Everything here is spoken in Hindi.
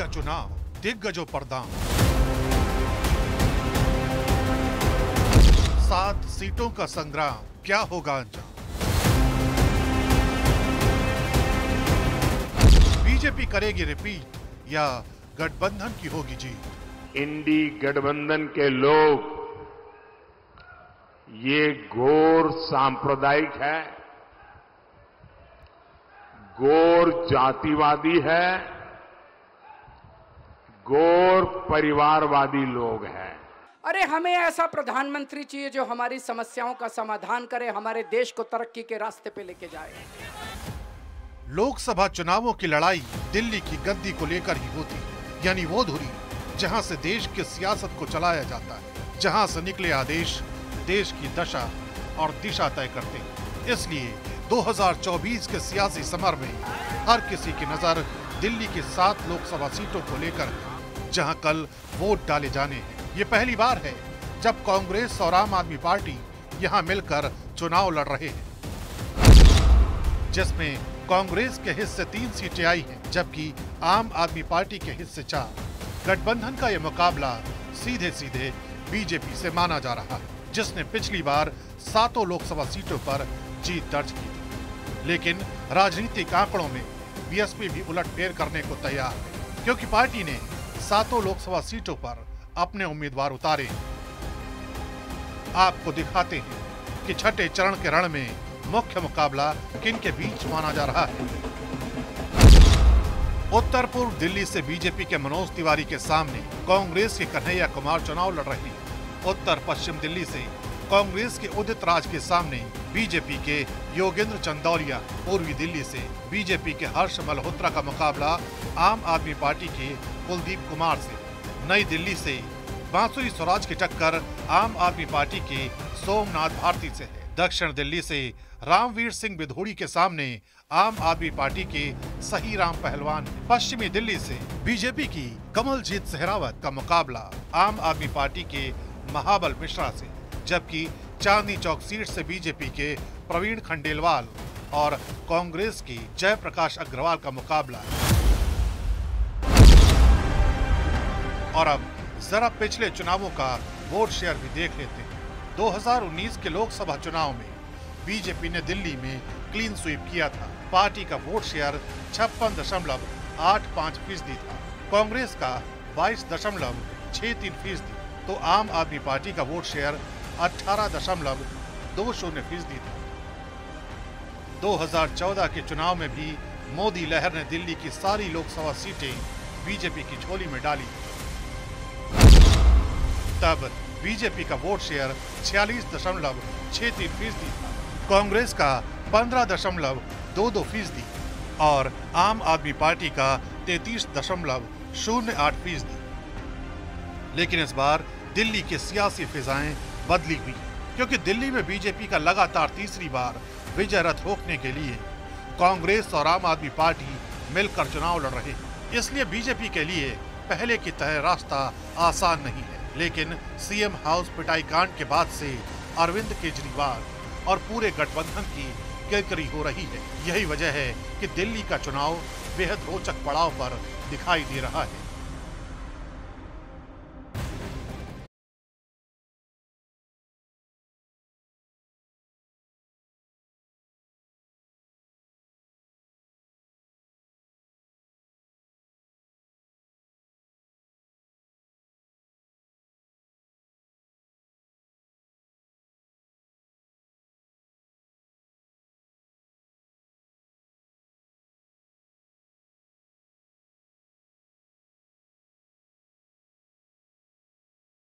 का चुनाव दिग्गजों पर दांव। 7 सीटों का संग्राम, क्या होगा अंजाम? बीजेपी करेगी रिपीट या गठबंधन की होगी जीत? इंडी गठबंधन के लोग ये घोर सांप्रदायिक है, घोर जातिवादी है, घोर परिवारवादी लोग हैं। अरे हमें ऐसा प्रधानमंत्री चाहिए जो हमारी समस्याओं का समाधान करे, हमारे देश को तरक्की के रास्ते पे लेके जाए। लोकसभा चुनावों की लड़ाई दिल्ली की गद्दी को लेकर ही होती है, यानी वो धुरी जहां से देश की सियासत को चलाया जाता है, जहां से निकले आदेश देश की दशा और दिशा तय करते हैं। इसलिए 2024 के सियासी समर में हर किसी की नजर दिल्ली की 7 लोकसभा सीटों को लेकर है, जहां कल वोट डाले जाने हैं। ये पहली बार है जब कांग्रेस और आम आदमी पार्टी यहां मिलकर चुनाव लड़ रहे हैं, जिसमें कांग्रेस के हिस्से 3 सीटें आई हैं, जबकि आम आदमी पार्टी के हिस्से 4। गठबंधन का यह मुकाबला सीधे सीधे बीजेपी से माना जा रहा है, जिसने पिछली बार 7 लोकसभा सीटों पर जीत दर्ज की थी। लेकिन राजनीतिक आंकड़ों में बीएसपी भी उलटफेर करने को तैयार है, क्योंकि पार्टी ने 7 लोकसभा सीटों पर अपने उम्मीदवार उतारे। आपको दिखाते हैं कि छठे चरण के रण में मुख्य मुकाबला किन के बीच माना जा रहा है। उत्तर पूर्व दिल्ली से बीजेपी के मनोज तिवारी के सामने कांग्रेस के कन्हैया कुमार चुनाव लड़ रहे हैं। उत्तर पश्चिम दिल्ली से कांग्रेस के उदित राज के सामने बीजेपी के योगेंद्र चंदौलिया, पूर्वी दिल्ली से बीजेपी के हर्ष मल्होत्रा का मुकाबला आम आदमी पार्टी के कुलदीप कुमार से, नई दिल्ली से बांसुरी स्वराज की टक्कर आम आदमी पार्टी के सोमनाथ भारती से है। दक्षिण दिल्ली से रामवीर सिंह बिधोड़ी के सामने आम आदमी पार्टी के सही राम पहलवान। पश्चिमी दिल्ली से बीजेपी की कमलजीत सहरावत का मुकाबला आम आदमी पार्टी के महाबल मिश्रा से, जबकि चांदनी चौक सीट से बीजेपी के प्रवीण खंडेलवाल और कांग्रेस की जयप्रकाश अग्रवाल का मुकाबला है। और अब जरा पिछले चुनावों का वोट शेयर भी देख लेते हैं। 2019 के लोकसभा चुनाव में बीजेपी ने दिल्ली में क्लीन स्वीप किया था। पार्टी का वोट शेयर 56.85% था, कांग्रेस का 22.63%, तो आम आदमी पार्टी का वोट शेयर 18.20% था। 2014 के चुनाव में भी मोदी लहर ने दिल्ली की सारी लोकसभा सीटें बीजेपी की झोली में डाली। तब बीजेपी का वोट शेयर 46.63% था, कांग्रेस का 15.22% और आम आदमी पार्टी का 33.08%। लेकिन इस बार दिल्ली की सियासी फिजाएं बदली हुई, क्योंकि दिल्ली में बीजेपी का लगातार तीसरी बार विजय रथ रोकने के लिए कांग्रेस और आम आदमी पार्टी मिलकर चुनाव लड़ रहे हैं। इसलिए बीजेपी के लिए पहले की तरह रास्ता आसान नहीं है। लेकिन सीएम हाउस पिटाई कांड के बाद से अरविंद केजरीवाल और पूरे गठबंधन की किरकिरी हो रही है। यही वजह है कि दिल्ली का चुनाव बेहद रोचक पड़ाव पर दिखाई दे रहा है।